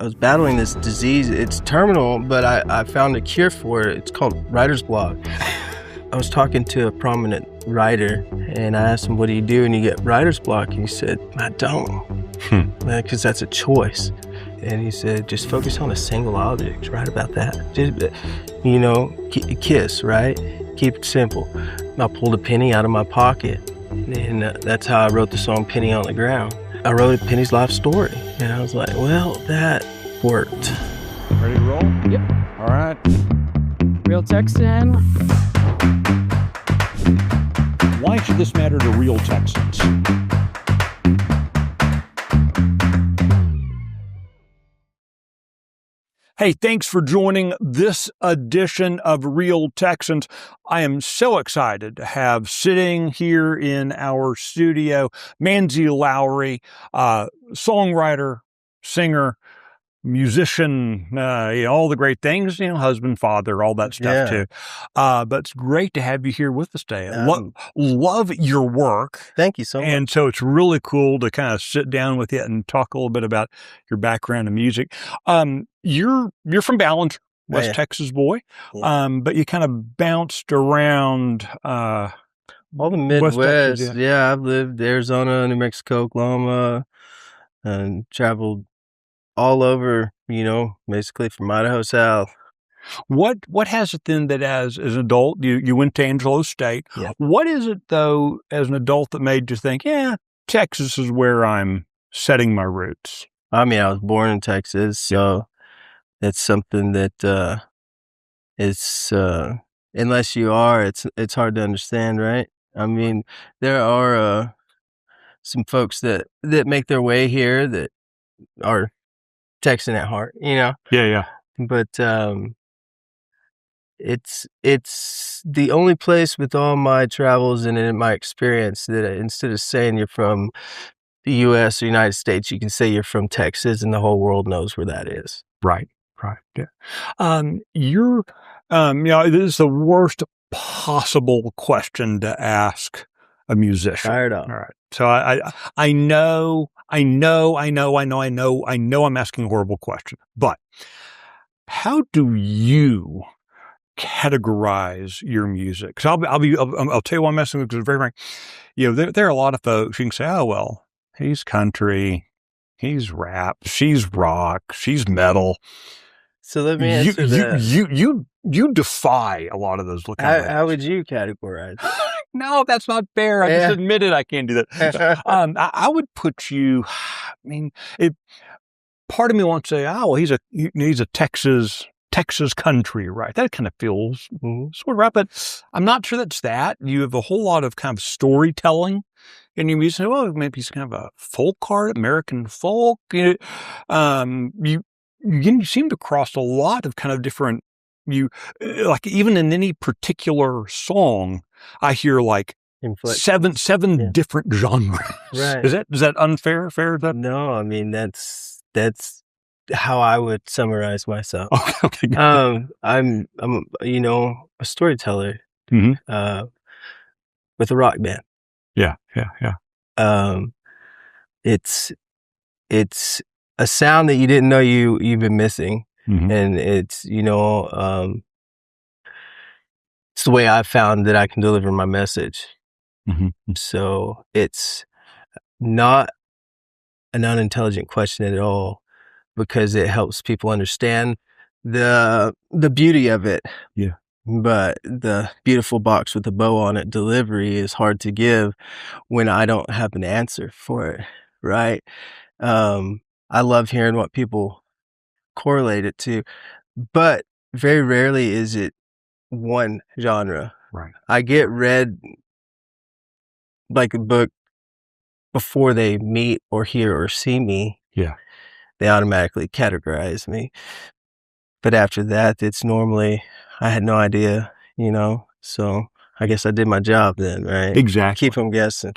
was battling this disease. It's terminal, but I found a cure for it. It's called writer's block. I was talking to a prominent writer, and I asked him, what do you do when you get writer's block? And he said, I don't, because that's a choice. And he said, just focus on a single object, write about that. Just, kiss, right? Keep it simple. I pulled a penny out of my pocket, and that's how I wrote the song Penny on the Ground. I wrote Penny's life story, and I was like, well, that worked. Ready to roll? Yep. All right. Real Texan. Why should this matter to Real Texans? Hey, thanks for joining this edition of Real Texans. I am so excited to have sitting here in our studio Manzy Lowry, songwriter, singer, musician, all the great things, husband, father, all that stuff too. But it's great to have you here with us today. Love your work. Thank you so much. And so it's really cool to kind of sit down with you and talk a little bit about your background in music. You're from Ballinger, West Texas boy, but you kind of bounced around all the Midwest. Texas, I've lived Arizona, New Mexico, Oklahoma, and traveled all over, basically from Idaho south. What has it then that as an adult, you went to Angelo State. Yeah. What is it, though, as an adult that made you think, Texas is where I'm setting my roots? I mean, I was born in Texas, so it's something that it's unless you are, it's hard to understand, right? I mean, there are some folks that make their way here that are Texan at heart, Yeah. But it's the only place with all my travels and in my experience that instead of saying you're from the U.S. or United States, you can say you're from Texas, and the whole world knows where that is. Right. Yeah. You're, this is the worst possible question to ask a musician. Fired up. All right. So I know I'm asking a horrible question, but how do you categorize your music? Because I'll tell you why I'm asking, because it's very frank. There are a lot of folks you can say, oh, well, he's country, he's rap, she's rock, she's metal. So let me answer that. You defy a lot of those looking. How would you categorize? No, that's not fair. I just admitted I can't do that. I would put you. I mean, part of me wants to say, oh, well, he's a Texas country, right? That kind of feels sort of right, but I'm not sure that's that. You have a whole lot of kind of storytelling in your music. Well, maybe he's kind of a folk art, American folk. You seem to cross a lot of kind of different. Like even in any particular song, I hear like seven different genres. Right? Is that unfair? Fair? No, I mean that's how I would summarize myself. Okay. I'm a storyteller with a rock band. Yeah. It's a sound that you didn't know you've been missing. And it's, it's the way I've found that I can deliver my message. So it's not an unintelligent question at all, because it helps people understand the beauty of it. Yeah. But the beautiful box with the bow on it delivery is hard to give when I don't have an answer for it, right? I love hearing what people correlate it to, but very rarely is it one genre. Right. I get read like a book before they meet or hear or see me. Yeah. They automatically categorize me. But after that, it's normally, I had no idea, so I guess I did my job then, right? Exactly. Keep them guessing.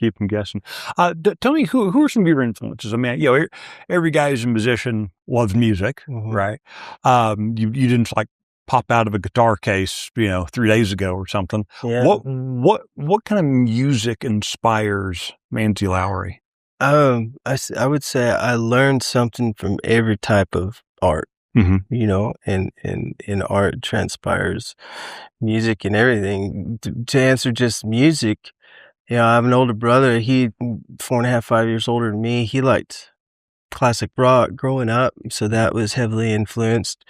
Tell me, who are some of your influences? I mean, every guy who's a musician loves music, right? You didn't like pop out of a guitar case, 3 days ago or something. Yeah. What kind of music inspires Manzy Lowry? I would say I learned something from every type of art, Mm-hmm. you know, and in art transpires music and everything. To answer just music, I have an older brother. He 4.5, 5 years older than me. He liked classic rock growing up, so that was heavily influenced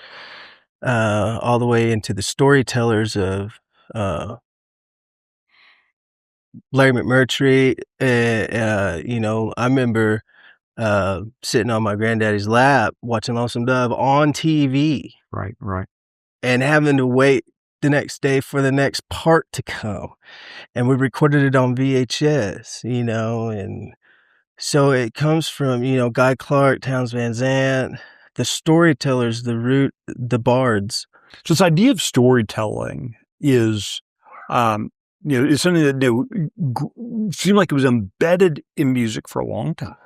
all the way into the storytellers of Larry McMurtry. I remember sitting on my granddaddy's lap watching Lonesome Dove on TV. Right, right. And having to wait the next day for the next part to come. And we recorded it on VHS, and so it comes from, Guy Clark, Townes Van Zandt, the storytellers, the bards. So this idea of storytelling is, it's something that seemed like it was embedded in music for a long time.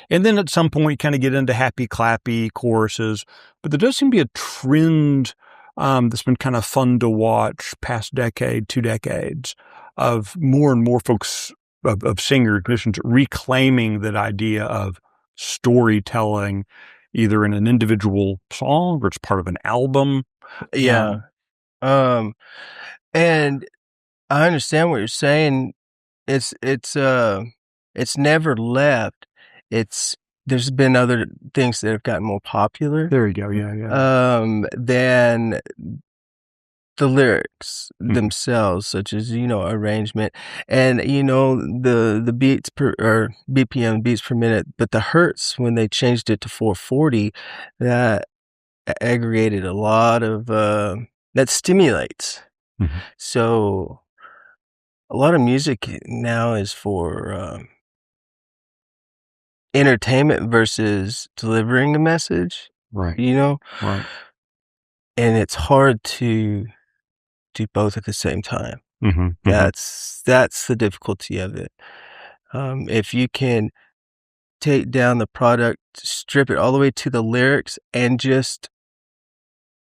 And then at some point, you kind of get into happy, clappy choruses. But there does seem to be a trend that's been kind of fun to watch past decade, 2 decades, of more and more folks, of singers, musicians, reclaiming that idea of storytelling, either in an individual song or it's part of an album. Yeah. And I understand what you're saying. It's never left. There's been other things that have gotten more popular. There you go. Yeah. Than the lyrics themselves, such as, arrangement and, the beats or BPM, beats per minute, but the hertz, when they changed it to 440, that aggregated a lot of, that stimulates. Mm-hmm. So a lot of music now is for, entertainment versus delivering a message, Right. Right. And it's hard to do both at the same time. Mm-hmm. That's the difficulty of it. If you can take down the product, strip it all the way to the lyrics, and just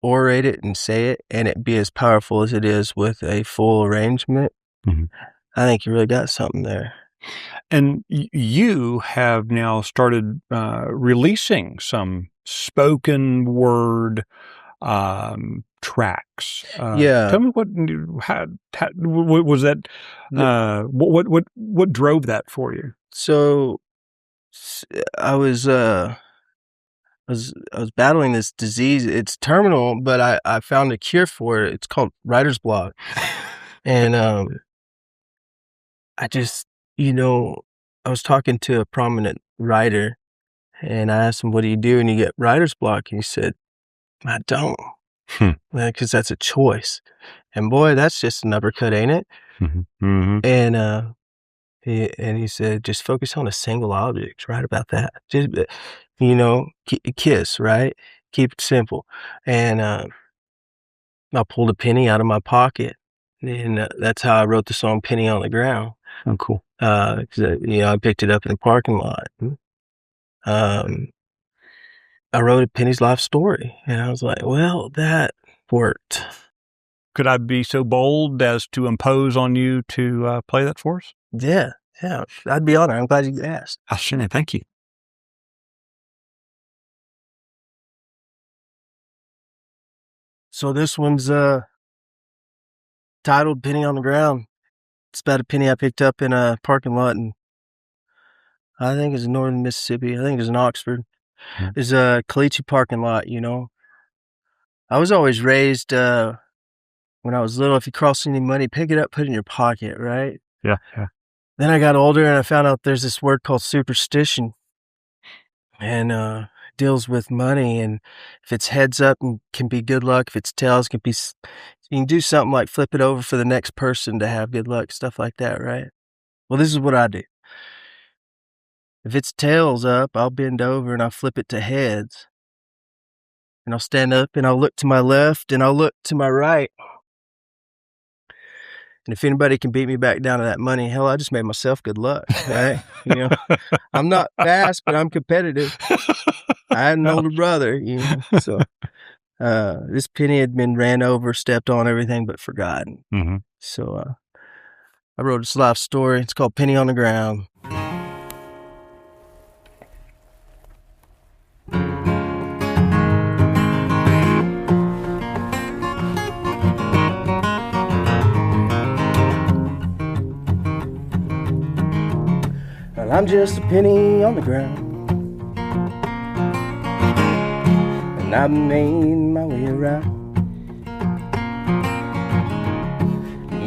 orate it and say it, and it be as powerful as it is with a full arrangement, I think you really got something there. And you have now started releasing some spoken word tracks. Yeah. Tell me how was that? What drove that for you? So I was battling this disease. It's terminal, but I found a cure for it. It's called writer's block. And I just, I was talking to a prominent writer, and I asked him, "What do you do when you get writer's block?" And he said, "I don't." Because that's a choice. And boy, that's just an uppercut, ain't it? And he said, "Just focus on a single object. Write about that. Just, kiss, right? Keep it simple." And I pulled a penny out of my pocket, and that's how I wrote the song "Penny on the Ground." Oh, cool. 'Cause, I picked it up in a parking lot. I wrote a Penny's life story, and I was like, well, that worked. Could I be so bold as to impose on you to play that for us? Yeah, I'd be honored. I'm glad you asked. Sure, thank you. So this one's titled "Penny on the Ground." It's about a penny I picked up in a parking lot, and I think it's in northern Mississippi. I think it's in Oxford. It's a Caliche parking lot, I was always raised, when I was little, if you cross any money, pick it up, put it in your pocket, right? Yeah. Then I got older and I found out there's this word called superstition, and deals with money. And if it's heads up, and can be good luck. If it's tails, you can do something like flip it over for the next person to have good luck, stuff like that, right? Well, this is what I do. If it's tails up, I'll bend over and I'll flip it to heads. And I'll stand up and I'll look to my left and I'll look to my right. And if anybody can beat me back down to that money, hell, I just made myself good luck, right? I'm not fast, but I'm competitive. I had an older brother, so this penny had been ran over, stepped on, everything but forgotten. So I wrote this life story. It's called Penny on the Ground. I'm just a penny on the ground, and I've made my way around.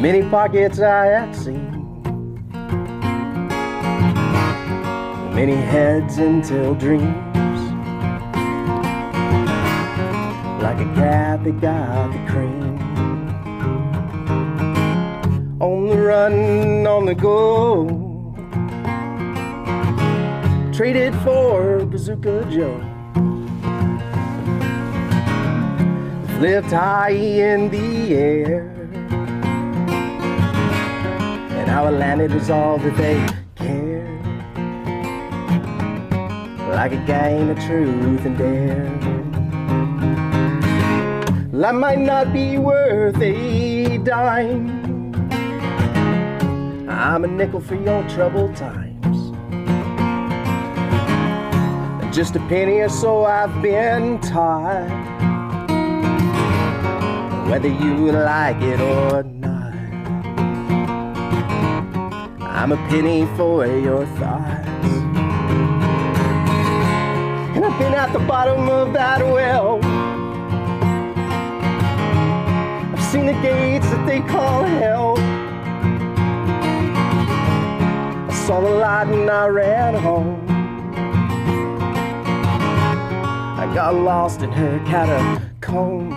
Many pockets I have seen, many heads until dreams, like a cat that got the cream. On the run, on the go, traded for Bazooka Joe. Flipped high in the air, and how it landed was all that they cared. Like a game of truth and dare. Well, I might not be worth a dime, I'm a nickel for your troubled times. Just a penny or so I've been taught, whether you like it or not. I'm a penny for your thoughts. And I've been at the bottom of that well, I've seen the gates that they call hell. I saw the light and I ran home. I got lost in her catacombs.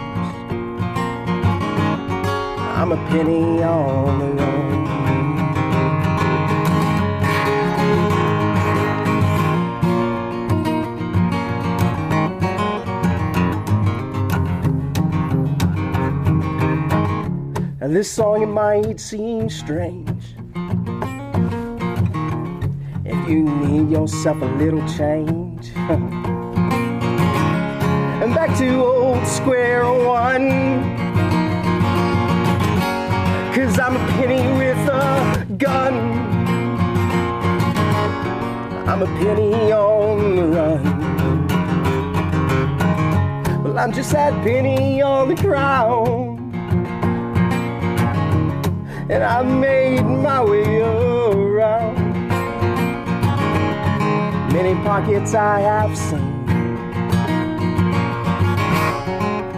I'm a penny on the road. Now this song, it might seem strange if you need yourself a little change. And back to old square one, 'cause I'm a penny with a gun. I'm a penny on the run. Well, I'm just that penny on the ground, and I made my way around. Many pockets I have seen,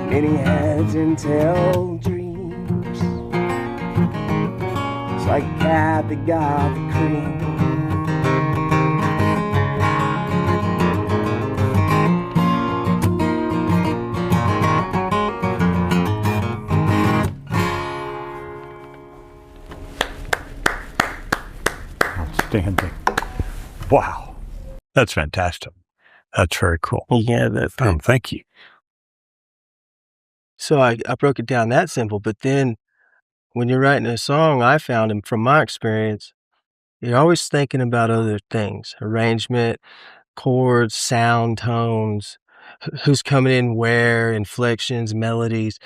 many heads until dreams. It's like a cat that got the cream. Outstanding. Wow. That's fantastic. That's very cool. Yeah, Thank you. So I broke it down that simple, but then when you're writing a song, I found, and from my experience, you're always thinking about other things: arrangement, chords, sound, tones, who's coming in where, inflections, melodies.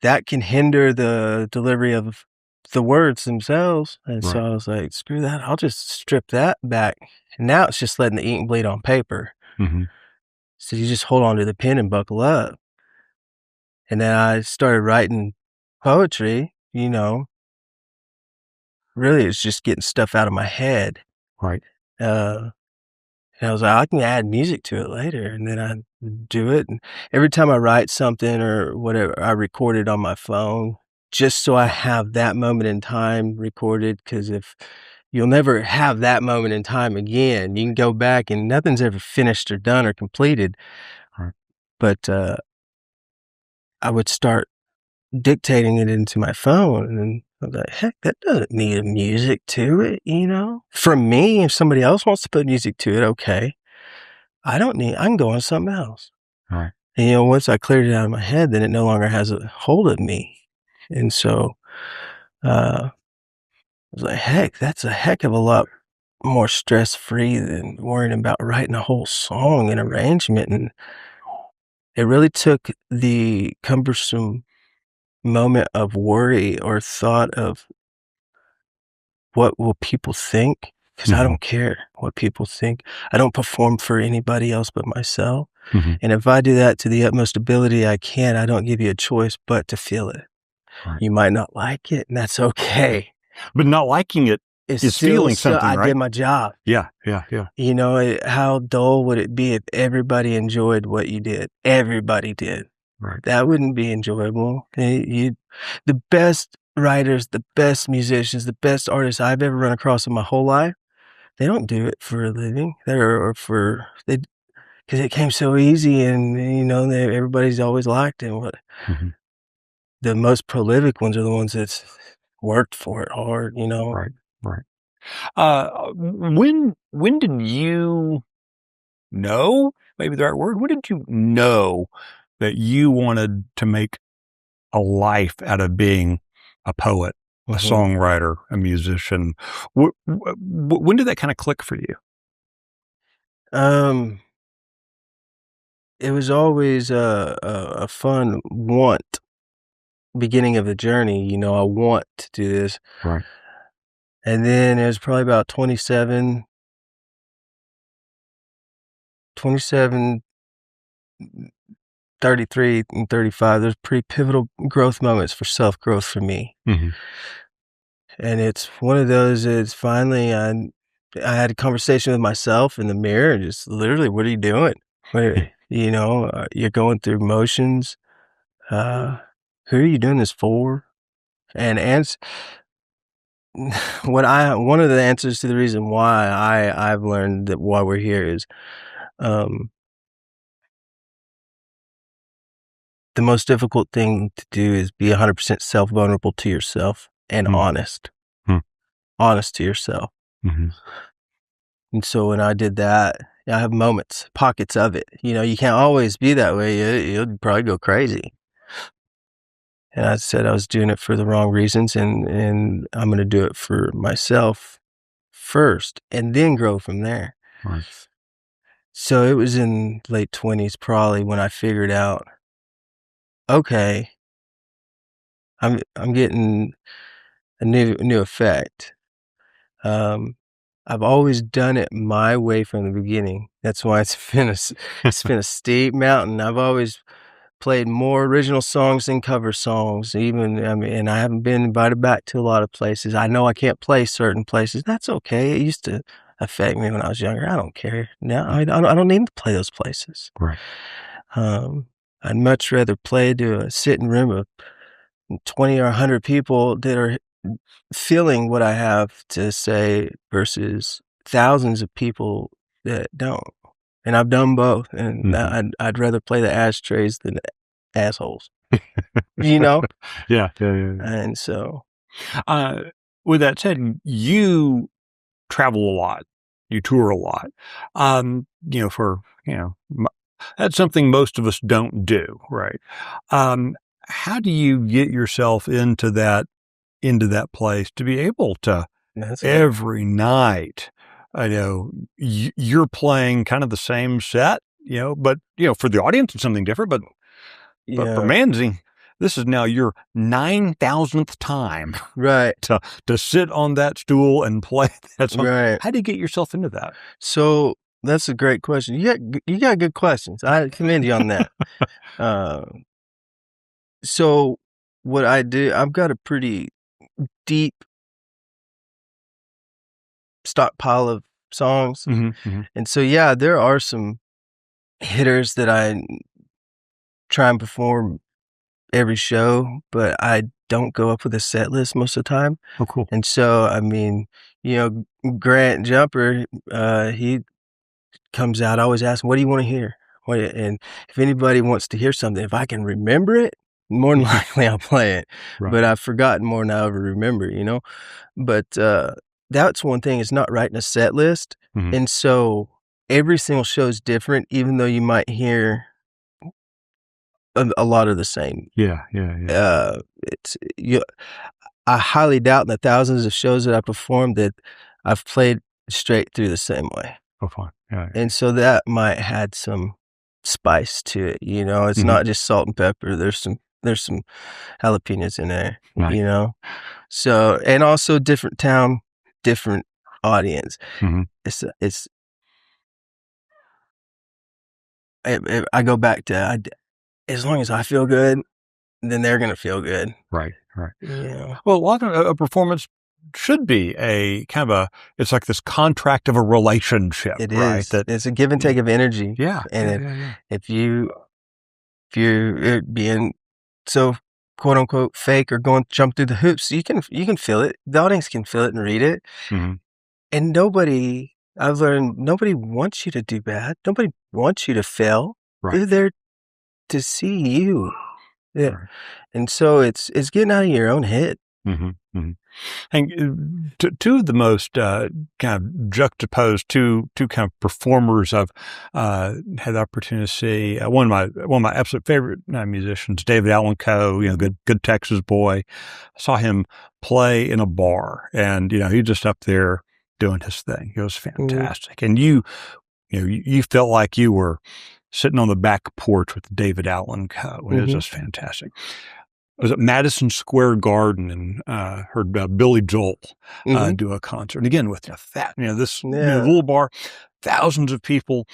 That can hinder the delivery of the words themselves. And so I was like, screw that, I'll just strip that back. And now it's just letting the ink bleed on paper. Mm-hmm. So you just hold on to the pen and buckle up. And then I started writing poetry, really it's just getting stuff out of my head. Right. And I was like, I can add music to it later. And then I do it. And every time I write something or whatever, I record it on my phone just so I have that moment in time recorded. Because if you'll never have that moment in time again, you can go back and nothing's ever finished or done or completed. Right. But I would start dictating it into my phone, and I was like, heck, that doesn't need music to it, From me, if somebody else wants to put music to it, okay. I can go on something else. All right. And once I cleared it out of my head, then it no longer has a hold of me. And so I was like, heck, that's a heck of a lot more stress-free than worrying about writing a whole song and arrangement. And it really took the cumbersome moment of worry or thought of what will people think, because I don't care what people think. I don't perform for anybody else but myself. And if I do that to the utmost ability I can, I don't give you a choice but to feel it. Right. You might not like it, and that's okay. But not liking it is feeling something, I right? did my job. Yeah. You know, how dull would it be if everybody enjoyed what you did? Everybody did. Right. That wouldn't be enjoyable. The best writers, the best musicians, the best artists I've ever run across in my whole life, they don't do it for a living. Because it came so easy, and you know, everybody's always liked it. Mm-hmm. The most prolific ones are the ones that's worked for it hard, you know. Right. When did you know? Maybe the right word. When did you know that you wanted to make a life out of being a poet, a songwriter, a musician? When did that kind of click for you? It was always a fun want beginning of the journey. You know, I want to do this. Right. And then it was probably about 27, 33, and 35. There's pretty pivotal growth moments for self-growth for me. Mm-hmm. And it's one of those, it's finally, I had a conversation with myself in the mirror, and just literally, what are you doing? You know, you're going through motions. Who are you doing this for? And one of the answers to the reason why I've learned that why we're here is, the most difficult thing to do is be 100% self-vulnerable to yourself and honest to yourself. Mm-hmm. And so when I did that, I have moments, pockets of it. You know, you can't always be that way. You'll probably go crazy. And I said I was doing it for the wrong reasons, and I'm going to do it for myself first, and then grow from there. Right. So it was in late 20s probably when I figured out, okay, I'm getting a new effect. I've always done it my way from the beginning. That's why it's been a steep mountain. I've always played more original songs than cover songs. And I haven't been invited back to a lot of places. I know I can't play certain places. That's okay. It used to affect me when I was younger. I don't care now. I don't need to play those places. Right. I'd much rather play to a sitting room of 20 or 100 people that are feeling what I have to say versus thousands of people that don't. And I've done both, and I'd rather play the ashtrays than the assholes. You know? Yeah. And so, with that said, you travel a lot, you tour a lot. That's something most of us don't do, right? How do you get yourself into that place to be able to every night? I know you're playing kind of the same set, but for the audience it's something different. But for Manzy, this is now your 9,000th time, right, to sit on that stool and play that song. Right. How do you get yourself into that? So that's a great question. You got good questions. I commend you on that. So what I do, I've got a pretty deep stockpile of songs. And so, yeah, there are some hitters that I try and perform every show, but I don't go up with a set list most of the time. Oh, cool. And so, I mean, Grant Jumper, he comes out, I always ask him, what do you want to hear? And if anybody wants to hear something, if I can remember it, more than likely I'll play it. Right. But I've forgotten more than I ever remember, But that's one thing, is not writing a set list. And so every single show is different, even though you might hear a lot of the same. Yeah. I highly doubt in the thousands of shows that I performed that I've played straight through the same way. Oh, fine. Yeah. And so that might add some spice to it, It's not just salt and pepper. There's some jalapenos in there, Right. So, and also different town, different audience. I go back to, as long as I feel good, then they're going to feel good. Right. Yeah. Well, a lot of a performance should be a kind of it's like this contract of a relationship, It right? is. It's a give and take of energy. Yeah. And if you're being so quote unquote fake or jump through the hoops, you can feel it. The audience can feel it and read it. Mm-hmm. And I've learned nobody wants you to do bad. Nobody wants you to fail. Right. They're there to see you. Yeah. Right. And so it's getting out of your own head. Mm-hmm. Mm-hmm. And two of the most kind of juxtaposed two kind of performers I've had the opportunity to see. One of my absolute favorite musicians, David Allan Coe, good Texas boy. I saw him play in a bar, and he just up there doing his thing. It was fantastic, and you felt like you were sitting on the back porch with David Allan Coe, and it was just fantastic. I was at Madison Square Garden and heard Billy Joel do a concert. And again, with this little bar, thousands of people,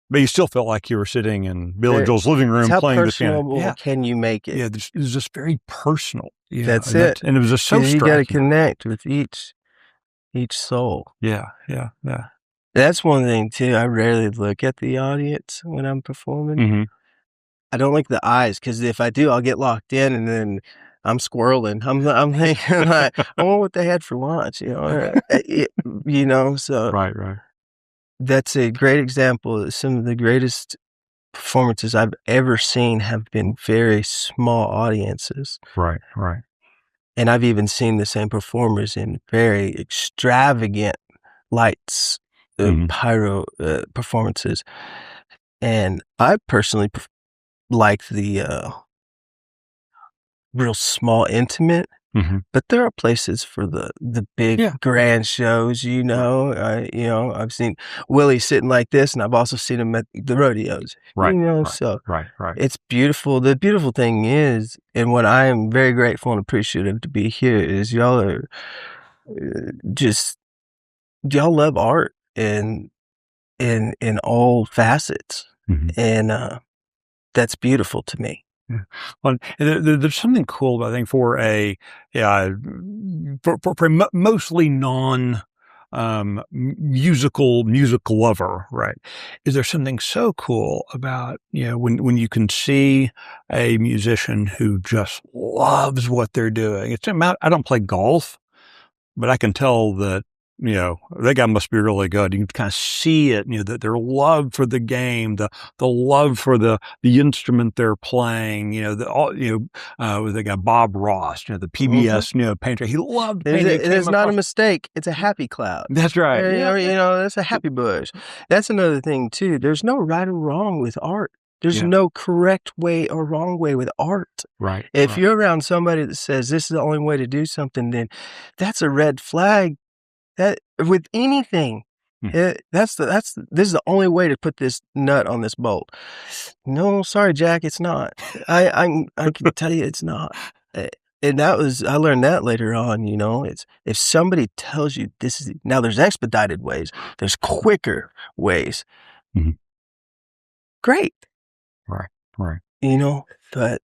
but you still felt like you were sitting in Billy Joel's living room playing the piano. How personal can you make it? Yeah, it was just very personal. That's it. And it was just so striking. You got to connect with each soul. Yeah. That's one thing, too. I rarely look at the audience when I'm performing. Mm-hmm. I don't like the eyes, because if I do, I'll get locked in, and then I'm squirreling. I'm thinking like, I wonder what they had for lunch, So Right. That's a great example. Some of the greatest performances I've ever seen have been very small audiences. Right. And I've even seen the same performers in very extravagant lights, pyro performances. And I personally like the real small, intimate, but there are places for the big grand shows. I've seen Willie sitting like this, and I've also seen him at the rodeos. Right. So Right. it's beautiful. The beautiful thing is, and what I am very grateful and appreciative to be here is, y'all are y'all love art in all facets, and that's beautiful to me. Yeah. Well, there's something cool, I think, for mostly non musical lover, right? Is there something so cool about when you can see a musician who just loves what they're doing? I don't play golf, but I can tell that that guy must be really good. You can kind of see it, that their love for the game, the love for the instrument they're playing, they got Bob Ross, the PBS, painter. He loved painting. It's not a mistake. It's a happy cloud. That's right. That's a happy bush. That's another thing too. There's no right or wrong with art. There's no correct way or wrong way with art. Right. If you're around somebody that says this is the only way to do something, then that's a red flag. That with anything, this is the only way to put this nut on this bolt. No, sorry, Jack, it's not. I can tell you it's not. And I learned that later on. It's if somebody tells you this is now, there's expedited ways, there's quicker ways. Great. Right. But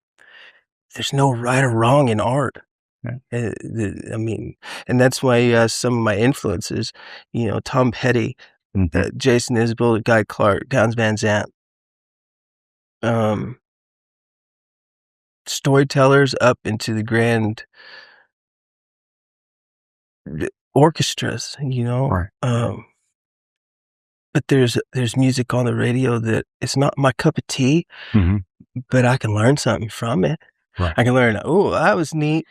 there's no right or wrong in art. Yeah. And that's why some of my influences, Tom Petty, Jason Isbell, Guy Clark, Townes Van Zandt, storytellers up into the grand orchestras, Right. But there's music on the radio that it's not my cup of tea, but I can learn something from it. Right. I can learn, oh, that was neat.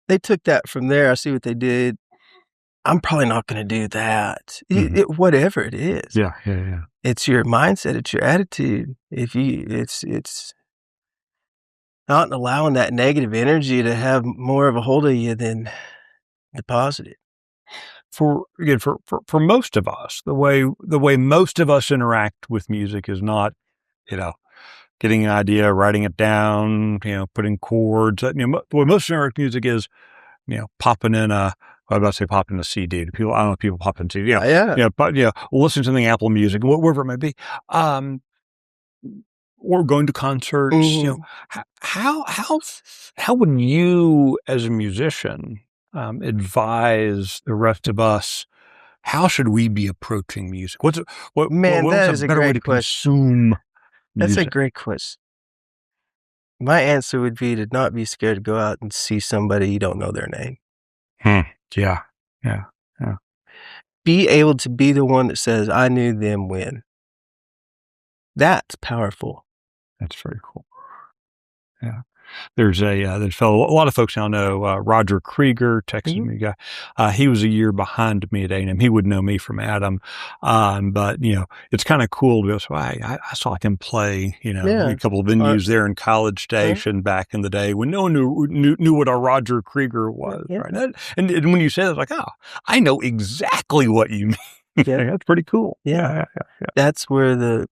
They took that from there. I see what they did. I'm probably not going to do that. Whatever it is. Yeah. It's your mindset. It's your attitude. It's not allowing that negative energy to have more of a hold of you than the positive. For most of us, the way most of us interact with music is not, getting an idea, writing it down, putting chords. The way most interact with music is, popping in a CD. I don't know if people pop in CD. But listening to something Apple Music, whatever it may be. Or going to concerts. How would you, as a musician, advise the rest of us? How should we be approaching music? What's That is a a better way great to question. consume That's a music? great question. My answer would be to not be scared to go out and see somebody you don't know their name. Yeah. Be able to be the one that says, I knew them when. That's powerful. That's very cool. Yeah. There's a fellow, a lot of folks now know, Roger Krieger, Texas guy. He was a year behind me at A&M. He would know me from Adam. But, it's kind of cool because I saw him play, a couple of venues there in College Station back in the day when no one knew what a Roger Krieger was. Yeah. Right? And when you say that, it's like, oh, I know exactly what you mean. Yeah. That's pretty cool. Yeah. That's where the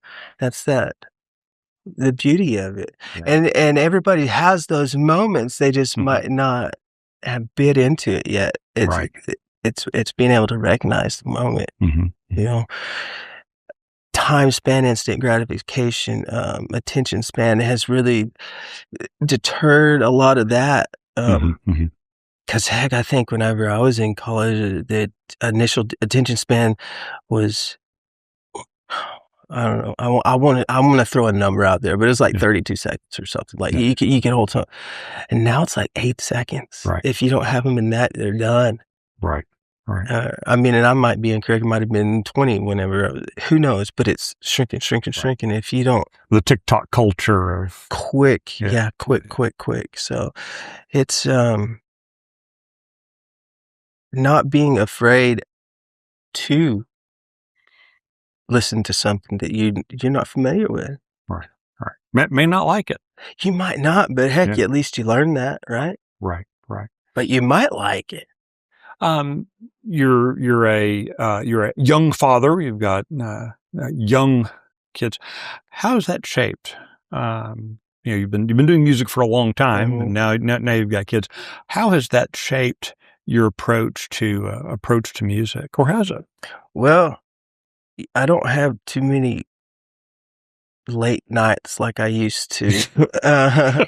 beauty of it. Yeah. And everybody has those moments. They just might not have bit into it yet. It's being able to recognize the moment, time span, instant gratification, attention span has really deterred a lot of that. Cause heck, I think whenever I was in college, the initial attention span was, I don't know. I want to throw a number out there, but it's like 32 seconds or something. Like you can hold time, and now it's like 8 seconds. Right. If you don't have them in that, they're done. Right. I mean, and I might be incorrect. It might have been 20 whenever. Who knows? But it's shrinking. If you don't, the TikTok culture of quick. So it's not being afraid to listen to something that you're not familiar with. Right. May not like it. You might not, but heck, at least you learned that, right? Right. But you might like it. You're a young father. You've got young kids. How has that shaped? You've been doing music for a long time, and now you've got kids. How has that shaped your approach to music, or has it? Well, I don't have too many late nights like I used to. I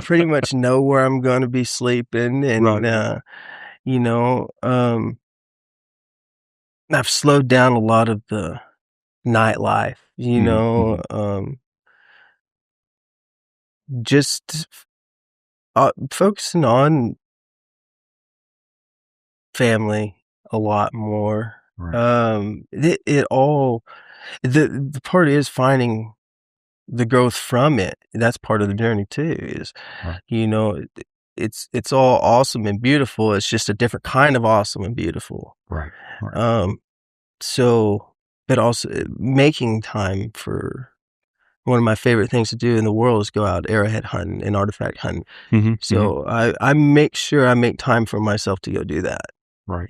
pretty much know where I'm going to be sleeping, and I've slowed down a lot of the nightlife. Just focusing on family a lot more. Right. The part is finding the growth from it. That's part of the journey too, is, it's all awesome and beautiful. It's just a different kind of awesome and beautiful. Right. So, but also making time for one of my favorite things to do in the world is go out arrowhead hunting and artifact hunting. So I make sure I make time for myself to go do that. Right.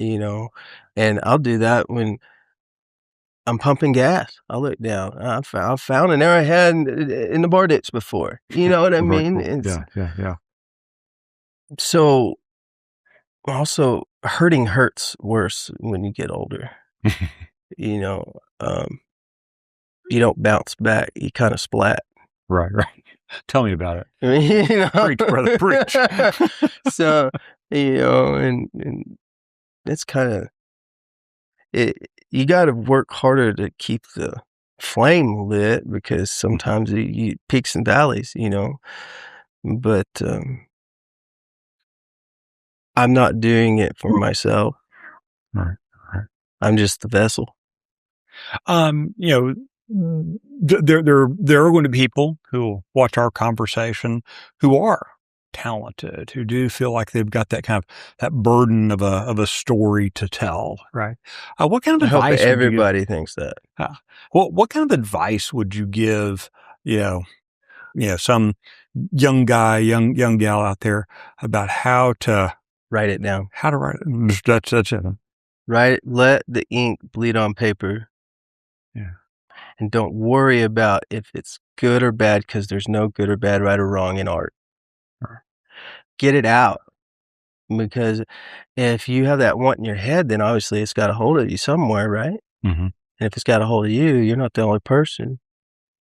And I'll do that when I'm pumping gas. I'll look down. I've found an arrowhead in the bar ditch before. You know what I mean? Cool. Yeah. So also hurting hurts worse when you get older. You don't bounce back. You kind of splat. Right. Tell me about it. Preach, brother, preach. So, and it's kind of it. You got to work harder to keep the flame lit, because sometimes you peaks and valleys, but I'm not doing it for myself. Right. I'm just the vessel. There are going to be people who will watch our conversation who are talented, who do feel like they've got that kind of that burden of a story to tell, right? What kind of advice? Everybody thinks that. What kind of advice would you give? Some young guy, young gal out there about how to write it down. How to write it? That's it. Right. Let the ink bleed on paper. Yeah. And don't worry about if it's good or bad, because there's no good or bad, right or wrong in art. Right. Get it out. Because if you have that want in your head, then obviously it's got a hold of you somewhere, right? And if it's got a hold of you, you're not the only person.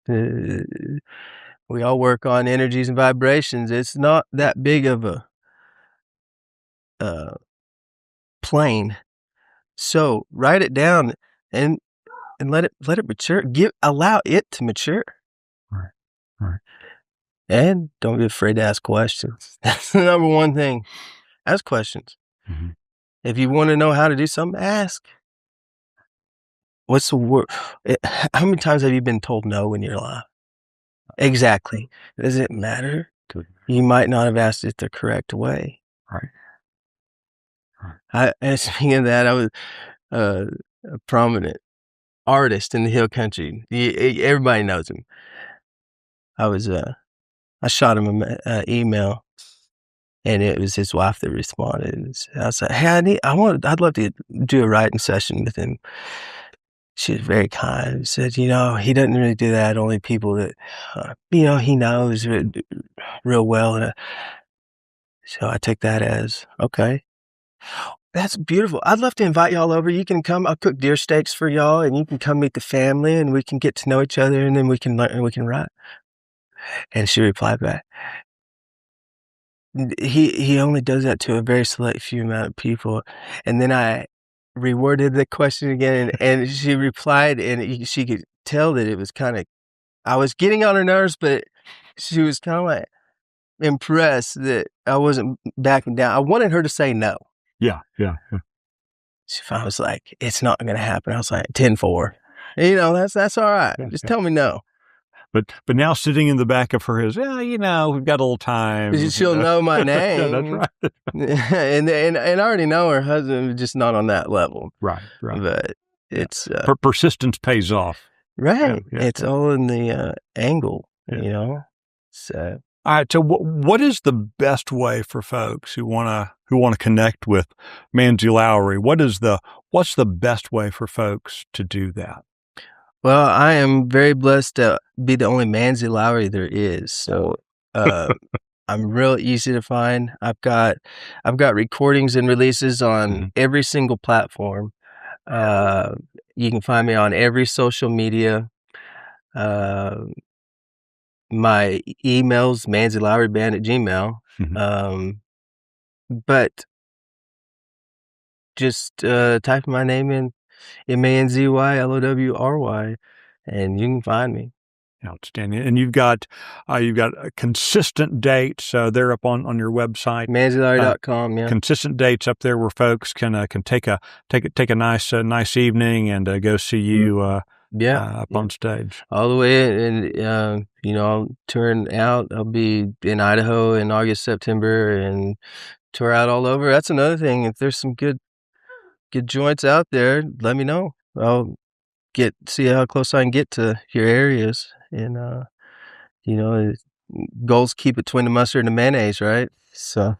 We all work on energies and vibrations. It's not that big of a plain. So write it down and let it mature. Allow it to mature. Right. And don't be afraid to ask questions. That's the number one thing. Ask questions. Mm-hmm. If you want to know how to do something, ask. What's the word? How many times have you been told no in your life? Exactly. Does it matter? You might not have asked it the correct way. Right. And speaking of that, I was a prominent artist in the Hill Country. Everybody knows him. I shot him an email, and it was his wife that responded. I was like, "Hey, I'd love to do a writing session with him." She was very kind. She said, he doesn't really do that. Only people that, he knows real well. And so I take that as, okay, that's beautiful. I'd love to invite y'all over. You can come. I'll cook deer steaks for y'all, and you can come meet the family, and we can get to know each other, and then we can learn, and we can write. And she replied back, he only does that to a very select few amount of people. And then I reworded the question again, and she replied, and she could tell that it was I was getting on her nerves, but she was kind of like impressed that I wasn't backing down. I wanted her to say no. Yeah. She finally was like, "It's not going to happen." I was like, 10-4. That's all right. Just tell me no. But now sitting in the back of her is, we've got a little time. She'll know my name. Yeah, that's right. and I already know her husband, just not on that level. Right. But it's persistence pays off. Right. Yeah, it's all in the angle, So. All right. So what is the best way for folks who want to connect with Manzy Lowry? What's the best way for folks to do that? Well, I am very blessed to be the only Manzy Lowry there is. So I'm real easy to find. I've got recordings and releases on every single platform. You can find me on every social media. My email's manzylowryband@gmail. But just type my name in, MANZYLOWRY, and you can find me. Outstanding. And you've got a consistent dates. So they're up on your website, manzylowry.com. Yeah, consistent dates up there where folks can take a nice evening and go see you up on stage all the way. And I'll turn out. I'll be in Idaho in August, September, and tour out all over. That's another thing. If there's some good joints out there, let me know. I'll see how close I can get to your areas. And goals keep it between the mustard and the mayonnaise, right? So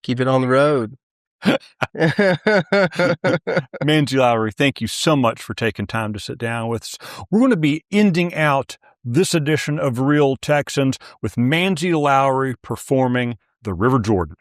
keep it on the road. Manzy Lowry, thank you so much for taking time to sit down with us. We're going to be ending out this edition of Real Texans with Manzy Lowry performing The River Jordan.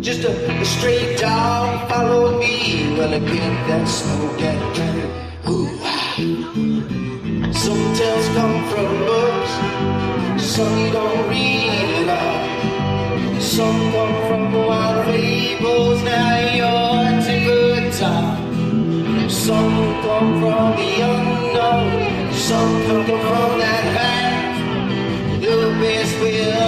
Just a stray dog followed me when I get that smoke at night. Some tales come from books, some you don't read at all. Some come from wild fables, now you're tip-top. Some come from the unknown, some come from that past. The best will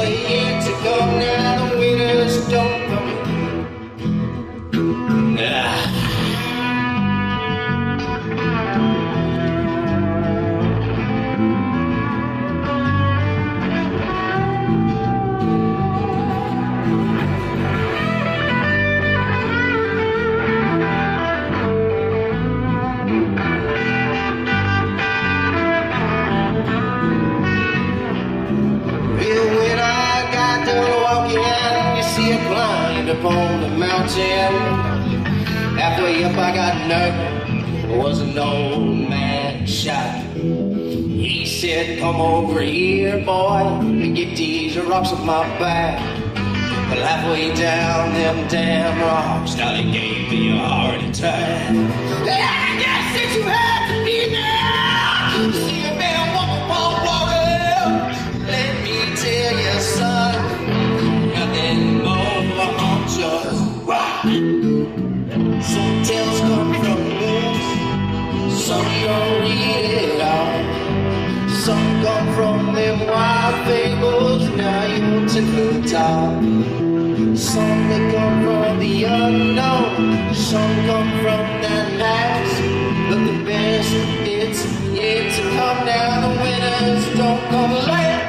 up on the mountain. Halfway up I got nervous. There was an old man shot. He said, come over here, boy, and get these rocks off my back. But halfway down them damn rocks, now they gave me a heart attack. I guess that you had to be there. See a man walk upon water. Let me tell you, son, nothing more on just rock. Some tales come from books, some you don't read it all. Some come from them wild fables, now you'll take the top. Some that come from the unknown, some come from that past. But the best, it's yet to come now. The winners don't come late.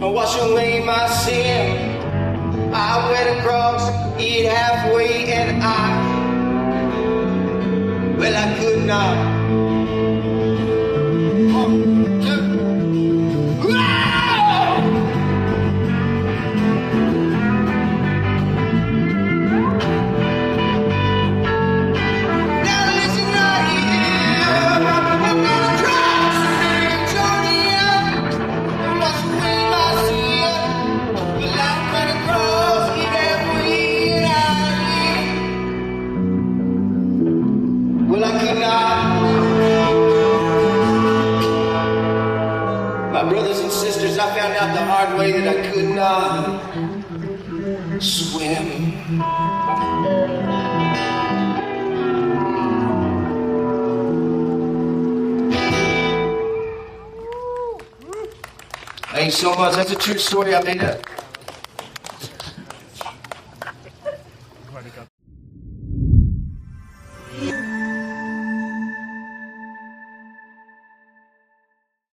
Wash away my sin. I went across it halfway and I could not. I found out the hard way that I could not swim. Thanks so much. That's a true story I made up.